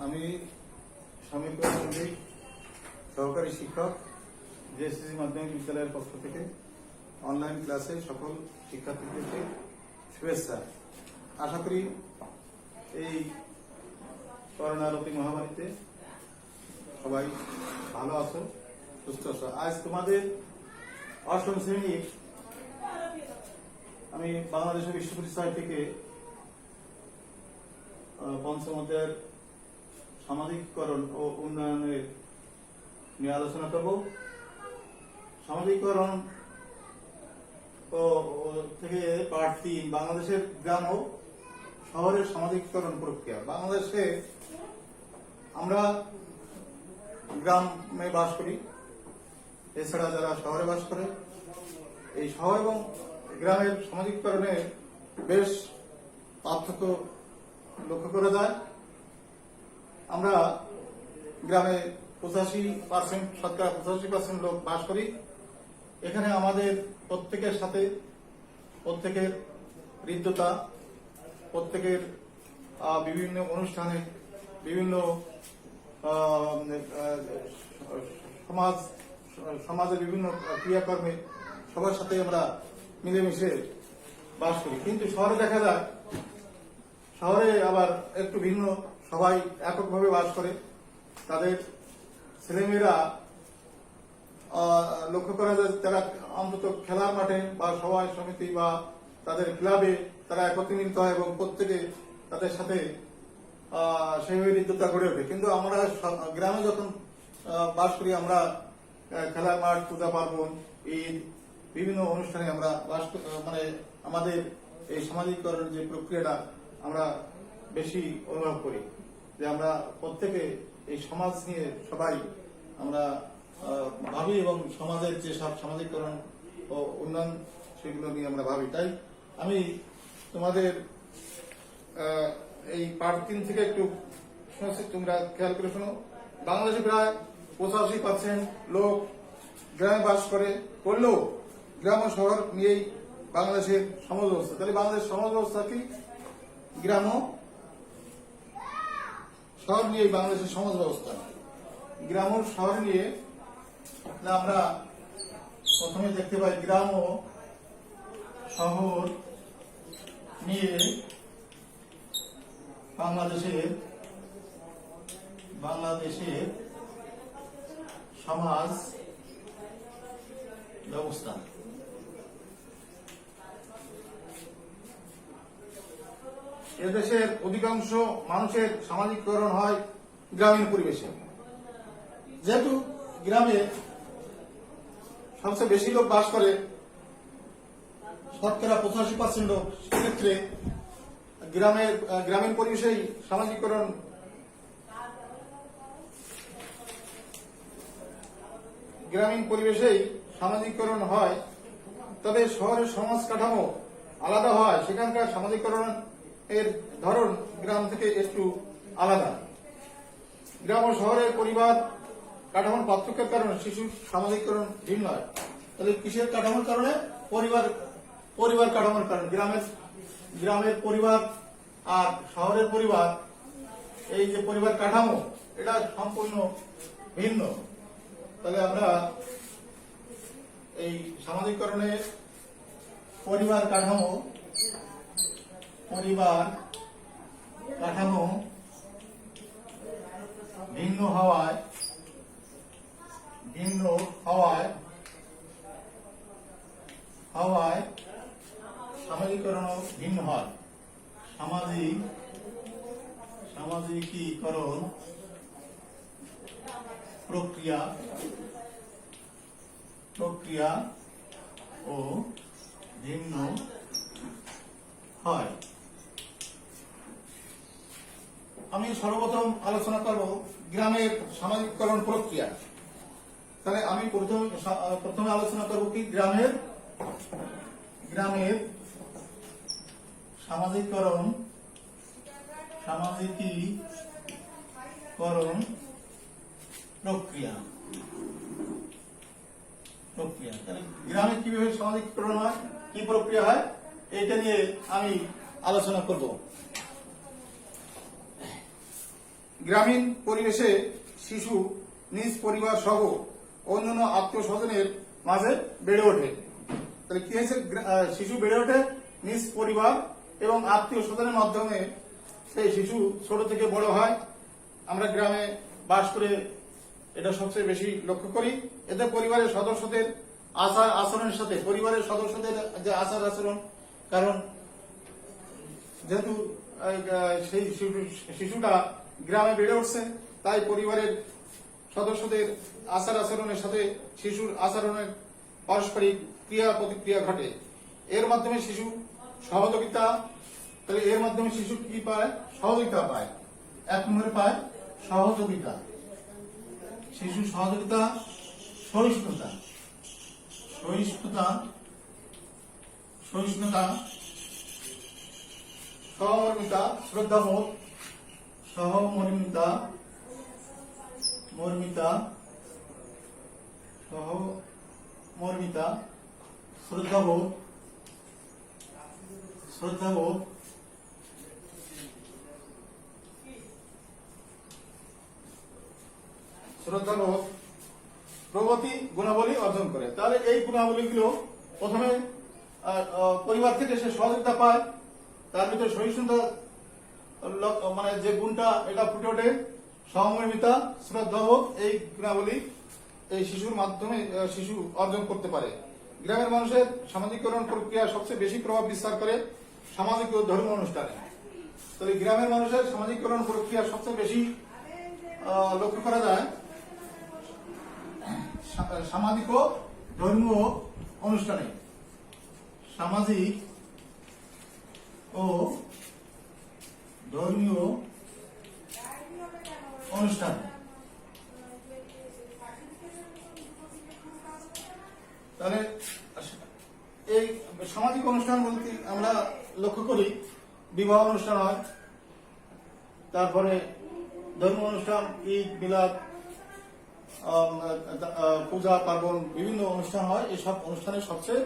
আমি সমীর মন্দির সহকারী শিক্ষক জেএসসিসি মাধ্যমিক বিদ্যালয়ের পক্ষ থেকে অনলাইন ক্লাসে সকল শিক্ষার্থীদেরকে শুভেচ্ছা। আশা করি এই করোনার অতি মহামারীতে সবাই ভালো আছো, সুস্থ আছো। আজ তোমাদের অষ্টম শ্রেণীর আমি বাংলাদেশের বিশ্ব পরিচয় থেকে পঞ্চম অধ্যায়ের সামাজিককরণ ও উন্নয়নের নিয়ে আলোচনা করব। সামাজিককরণ থেকে পার্ট 3, বাংলাদেশের গ্রাম ও শহরের সামাজিককরণ প্রক্রিয়া। বাংলাদেশে আমরা গ্রামে বাস করি, এছাড়া যারা শহরে বাস করে, এই শহর এবং গ্রামের সামাজিককরণে বেশ পার্থক্য লক্ষ্য করা যায়। আমরা গ্রামে 85%, শতকরা 85% লোক বাস করি। এখানে আমাদের প্রত্যেকের সাথে প্রত্যেকের হৃদ্যতা, প্রত্যেকের বিভিন্ন অনুষ্ঠানে, বিভিন্ন সমাজের বিভিন্ন ক্রিয়াকর্মে সবার সাথে আমরা মিলেমিশে বাস করি। কিন্তু শহরে দেখা যায়, শহরে আবার একটু ভিন্ন, সবাই এককভাবে বাস করে। তাদের ছেলেমেয়েরা লক্ষ্য করা যায় তারা অন্তত খেলার মাঠে বা সবাই সমিতি বা তাদের ক্লাবে তারা একত্রিত হয় এবং প্রত্যেকে তাদের সাথে সেইভাবে হৃদ্যতা গড়ে ওঠে। কিন্তু আমরা গ্রামে যখন বাস করি, আমরা খেলার মাঠ, পূজা পার্বণ, ঈদ, বিভিন্ন অনুষ্ঠানে আমরা বাস মানে আমাদের এই সামাজিককরণের যে প্রক্রিয়াটা আমরা বেশি অনুভব করি, যে আমরা প্রত্যেকে এই সমাজ নিয়ে সবাই আমরা ভাবি এবং সমাজের যে সব সামাজিককরণ ও উন্নয়ন সেগুলো নিয়ে আমরা ভাবি। তাই আমি তোমাদের এই পার্ট 3 থেকে একটু শুনেছি, তোমরা খেয়াল করে শোনো। বাংলাদেশে প্রায় 85% লোক গ্রামে বাস করলেও গ্রাম ও শহর নিয়েই বাংলাদেশের সমাজ ব্যবস্থা। তাহলে বাংলাদেশ সমাজ ব্যবস্থা কি? গ্রাম ও শহর নিয়েই বাংলাদেশের সমাজ ব্যবস্থা। গ্রাম ও শহর নিয়ে আমরা প্রথমে দেখতে পাই, গ্রাম ও শহর নিয়ে বাংলাদেশের সমাজ ব্যবস্থা। এদেশের অধিকাংশ মানুষের সামাজিককরণ হয় গ্রামীণ পরিবেশে। যেহেতু গ্রামে সবচেয়ে বেশি লোক বাস করে, শতকরা 85% লোক, সেক্ষেত্রে গ্রামীণ পরিবেশেই সামাজিককরণ হয়। তবে শহরের সমাজ কাঠামো আলাদা হয়, সেখানকার সামাজিককরণ এর ধরন গ্রাম থেকে একটু আলাদা। গ্রাম ও শহরের পরিবার কাঠামোর পার্থক্যের কারণে শিশুর সামাজিককরণ ভিন্ন হয়। তাহলে কিসের কাঠামোর কারণে? পরিবার কাঠামোর কারণে। গ্রামের পরিবার আর শহরের পরিবার, এই যে পরিবার কাঠামো, এটা সম্পূর্ণ ভিন্ন। তাহলে আমরা এই সামাজিককরণে পরিবার কাঠামো ভিন্ন হওয়ায় সামাজিককরণ ভিন্ন হয়। সামাজিকীকরণ প্রক্রিয়া ও ভিন্ন হয়। আমি সর্বপ্রথম আলোচনা করব গ্রামের সামাজিককরণ প্রক্রিয়া। তাহলে আমি প্রথমে আলোচনা করব কি? গ্রামের সামাজিকীকরণ প্রক্রিয়া। তাহলে গ্রামে কিভাবে সামাজিকীকরণ হয়, কি প্রক্রিয়া হয়, এটা নিয়ে আমি আলোচনা করব। গ্রামীণ পরিবেশে শিশু নিজ পরিবার সহ অন্যান্য আত্মীয় স্বজনের মাঝে বেড়ে ওঠে। তাহলে কি হয়েছে, শিশু বেড়ে ওঠে নিজ পরিবার এবং আত্মীয় স্বজনের মাধ্যমে। সেই শিশু ছোট থেকে বড় হয়। আমরা গ্রামে বাস করে এটা সবচেয়ে বেশি লক্ষ্য করি। এতে পরিবারের সদস্যদের আচার আচরণের সাথে পরিবারের সদস্যদের যে আচার আচরণ, কারণ যেহেতু সেই শিশুটা গ্রামে বেড়ে উঠছে, তাই পরিবারের সদস্যদের আচার আচরণের সাথে শিশুর আচরণের পারস্পরিক ক্রিয়া প্রতিক্রিয়া ঘটে। এর মাধ্যমে শিশু সহযোগিতা, তাহলে এর মাধ্যমে শিশু কি পায়, সহযোগিতা পায়। এক নম্বরে পায় সহযোগিতা, শিশু সহযোগিতা, সহিষ্ণুতা, সহিষ্ণুতা, সহিষ্ণুতা, সহমর্মিতা, শ্রদ্ধাবোধ, সহমর্মিতা, মর্মিতা, সহমর্মিতা, শ্রদ্ধাবোধ, শ্রদ্ধাবোধ, শ্রদ্ধাবোধ প্রগতি গুণাবলী অর্জন করে। তাহলে এই গুণাবলীগুলো প্রথমে পরিবার থেকে সে সহযোগিতা পায়, তার ভিতরে সহিষ্ণুতা মানে যে গুণটা এটা ফুটে ওঠে, সহমর্মিতা, শ্রদ্ধাবোধ, এই গুণাবলী এই শিশুর মাধ্যমে শিশু অর্জন করতে পারে। গ্রামের মানুষের সামাজিকরণ প্রক্রিয়া সবচেয়ে বেশি প্রভাব বিস্তার করে সামাজিক ও ধর্মীয় অনুষ্ঠানে। তাহলে গ্রামের মানুষের সামাজিকরণ প্রক্রিয়া সবচেয়ে বেশি লক্ষ্য করা যায় সামাজিক ও ধর্মীয় অনুষ্ঠানে। সামাজিক ও ধর্মীয় অনুষ্ঠান। তাহলে এই সামাজিক অনুষ্ঠান বলতে আমরা লক্ষ্য করি বিবাহ অনুষ্ঠান হয়, তারপরে ধর্মীয় অনুষ্ঠান, ঈদ, মিলাদ, পূজা পার্বণ, বিভিন্ন অনুষ্ঠান হয়। এসব অনুষ্ঠানে সবচেয়ে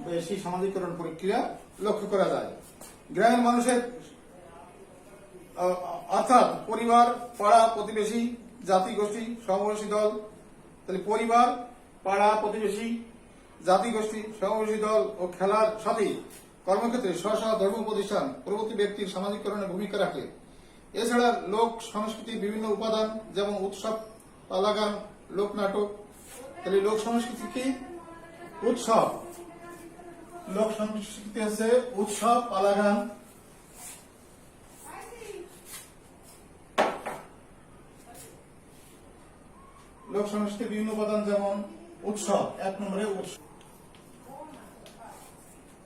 বেশি সামাজিকরণ প্রক্রিয়া লক্ষ্য করা যায়। গ্রামের মানুষের অর্থাৎ পরিবার, পাড়া, প্রতিবেশী, জাতি গোষ্ঠী, সমবয়সী দল। তাহলে পরিবার, পাড়া, প্রতিবেশী, জাতি গোষ্ঠী, সমবয়সী দল ও খেলার সাথে কর্মক্ষেত্রে স্ব ধর্ম প্রতিষ্ঠান প্রভৃতি ব্যক্তির সামাজিকরণে ভূমিকা রাখে। এছাড়া লোক সংস্কৃতির বিভিন্ন উপাদান যেমন উৎসব, পালাগান, লোকনাটক। তাহলে লোক সংস্কৃতি কি? উৎসব। লোক সংস্কৃতি হচ্ছে উৎসব, পালাগান, লোক সংস্কৃতির বিভিন্ন উপাদান যেমন উৎসব, এক নম্বরে উৎসব,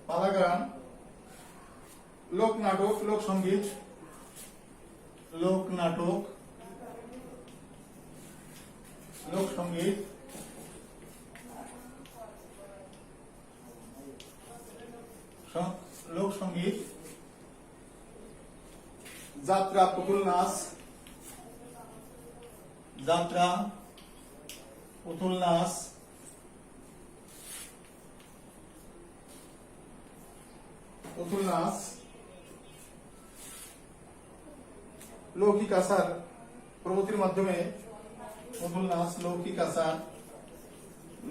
পালাগান, লোকনাটক, লোকসঙ্গীত, লোকনাটক, লোকসঙ্গীত, লোকসঙ্গীত, যাত্রা, পুতুল নাচ, যাত্রা, পুতুল নাচ, পুতুল নাচ, লৌকিক আচার প্রভৃতির মাধ্যমে পুতুল নাচ, লৌকিক আচার,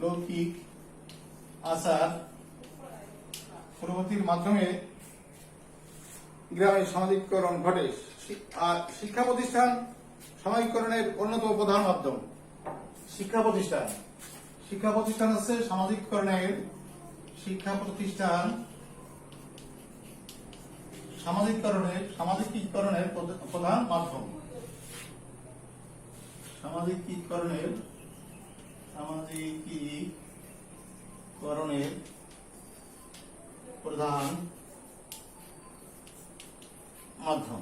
লৌকিক আচার প্রভৃতির মাধ্যমে গ্রামের সামাজিককরণ ঘটে। আর শিক্ষা প্রতিষ্ঠান সামাজিককরণের অন্যতম প্রধান মাধ্যম। শিক্ষা প্রতিষ্ঠান, শিক্ষা প্রতিষ্ঠান হচ্ছে সামাজিককরণের, শিক্ষা প্রতিষ্ঠান সামাজিকীকরণের প্রধান মাধ্যম। সামাজিকীকরণের প্রধান মাধ্যম।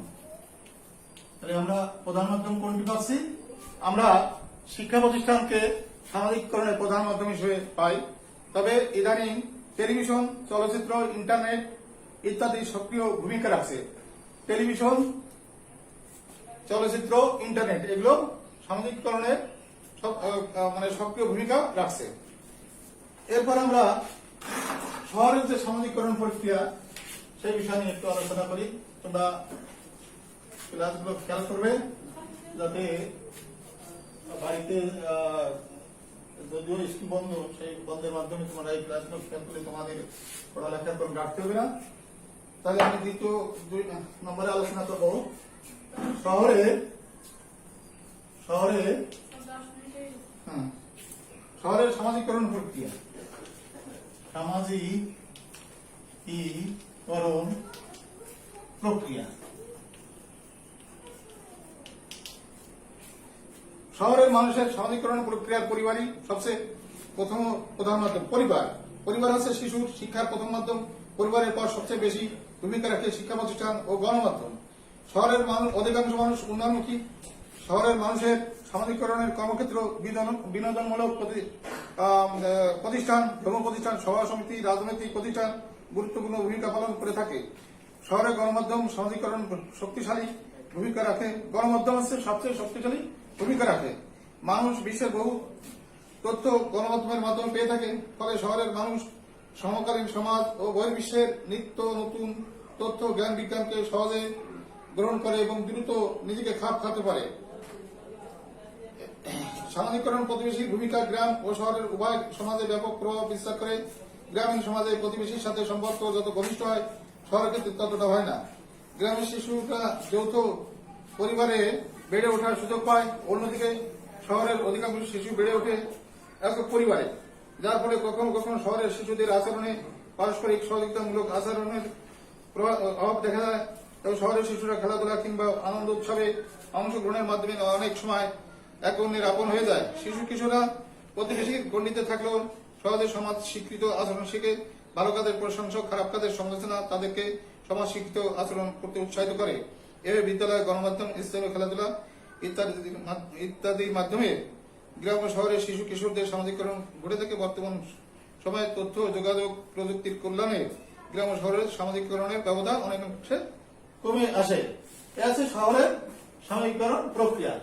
তাহলে আমরা প্রধান মাধ্যম কোনটি পাচ্ছি? আমরা শিক্ষা প্রতিষ্ঠানকে সামাজিককরণের প্রধান মাধ্যম হিসেবে পাই। তবে ইদানিং টেলিভিশন, চলচ্চিত্র, ইন্টারনেট ইত্যাদি সক্রিয় ভূমিকা রাখছে। টেলিভিশন, চলচ্চিত্র, ইন্টারনেট এগুলো সামাজিককরণের মানে সক্রিয় ভূমিকা রাখছে। এরপর আমরা শহরের যে সামাজিককরণ প্রক্রিয়া সেই বিষয় নিয়ে একটু আলোচনা করি। তোমরা ক্লাসগুলো খেয়াল করবে। যাতে বাড়িতে যদিও স্কুল বন্ধ, সেই বন্ধের মাধ্যমে তোমরা এই ক্লাসগুলো খেয়াল করলে তোমাদের পড়ালেখার কোনো ঘাটতি হবে না। তাহলে আমি দ্বিতীয় 2 নম্বরে আলোচনা করবো শহরের সামাজিকরণ প্রক্রিয়া। সামাজিকীকরণ প্রক্রিয়া। শহরের মানুষের সামাজিকরণ প্রক্রিয়ার পরিবারই সবচেয়ে প্রধান মাধ্যম। পরিবার হচ্ছে শিশুর শিক্ষার প্রথম মাধ্যম। পরিবারের পর সবচেয়ে বেশি ভূমিকা রাখে শিক্ষা প্রতিষ্ঠান ও গণমাধ্যম। শহরের অধিকাংশ মানুষ উন্নয়নমুখী। শহরের মানুষের সামাজিকরণের কর্মক্ষেত্র বিনোদনমূলক প্রতিষ্ঠান, ধর্ম প্রতিষ্ঠান, সভা সমিতি, রাজনৈতিক প্রতিষ্ঠান গুরুত্বপূর্ণ ভূমিকা পালন করে থাকে। শহরের গণমাধ্যম সামাজিকরণ শক্তিশালী ভূমিকা রাখে। গণমাধ্যম হচ্ছে সবচেয়ে শক্তিশালী ভূমিকা রাখে। মানুষ বিশ্বের বহু তথ্য গণমাধ্যমের মাধ্যমে পেয়ে থাকে। ফলে শহরের মানুষ সমকালীন সমাজ ও বহির্বিশ্বের নিত্য নতুন তথ্য জ্ঞান বিজ্ঞানকে সহজে গ্রহণ করে এবং দ্রুত নিজেকে খাপ খাতে পারে। সামাজিকরণ প্রতিবেশীর ভূমিকা। গ্রাম ও শহরের উভয় সমাজে ব্যাপক প্রভাব বিস্তার করে। গ্রামীণ সমাজে প্রতিবেশীর সাথে সম্পর্ক যত ঘনিষ্ঠ হয়, শহরের ক্ষেত্রে ততটা হয় না। গ্রামের শিশুরা যৌথ পরিবারে বেড়ে ওঠার সুযোগ পায়। অন্যদিকে শহরের অধিকাংশ শিশু বেড়ে ওঠে একক পরিবারে, যার ফলে কখনো কখনো শহরের শিশুদের আচরণে পারস্পরিক সহযোগিতামূলক আচরণের অভাব দেখা যায়। তবে শহরের শিশুরা খেলাধুলা কিংবা আনন্দ উৎসবে অংশগ্রহণের মাধ্যমে অনেক সময় এক অন্যের আপন হয়ে যায়। শিশু কিশোররা প্রতিবেশীর গণ্ডিতে থাকলেও সহজে সমাজ স্বীকৃত আচরণ শিখে। ভালো কাজের প্রশংসা, খারাপ কাজের সমালোচনা তাদেরকে সমাজ স্বীকৃত আচরণ করতে উৎসাহিত করে। এভাবে বিদ্যালয়, গণমাধ্যম, স্থানীয় খেলাধুলা ইত্যাদির মাধ্যমে গ্রাম ও শহরের শিশু কিশোরদের সামাজিকরণ ঘটে থাকে। বর্তমান সময়ে তথ্য যোগাযোগ প্রযুক্তির কল্যাণে গ্রাম ও শহরের সামাজিকরণের ব্যবধান অনেকাংশে কমে আসে। এ আছে শহরের সামাজিকরণ প্রক্রিয়া।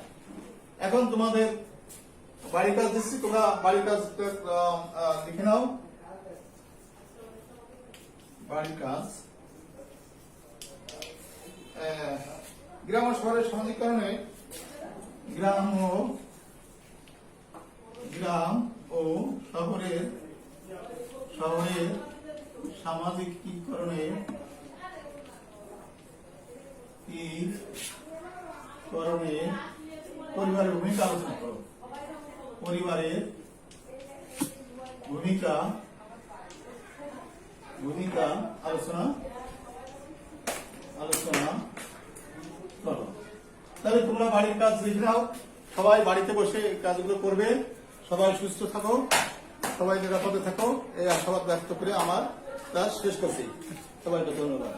এখন তোমাদের বাড়ির কাজ দিচ্ছি, তোমরা বাড়ির কাজ লিখে নাও। বাড়ির কাজ গ্রাম ও শহরের সামাজিকরণে গ্রাম ও শহরের সামাজিকীকরণে পরিবারের ভূমিকা আলোচনা করো। পরিবারের ভূমিকা আলোচনা করো। তাহলে তোমরা বাড়ির কাজ লিখে নাও। সবাই বাড়িতে বসে এই কাজগুলো করবে। সবাই সুস্থ থাকো, সবাই নিরাপদে থাকো, এই আশাবাদ ব্যক্ত করে আমার ক্লাস শেষ করছি। সবাইকে ধন্যবাদ।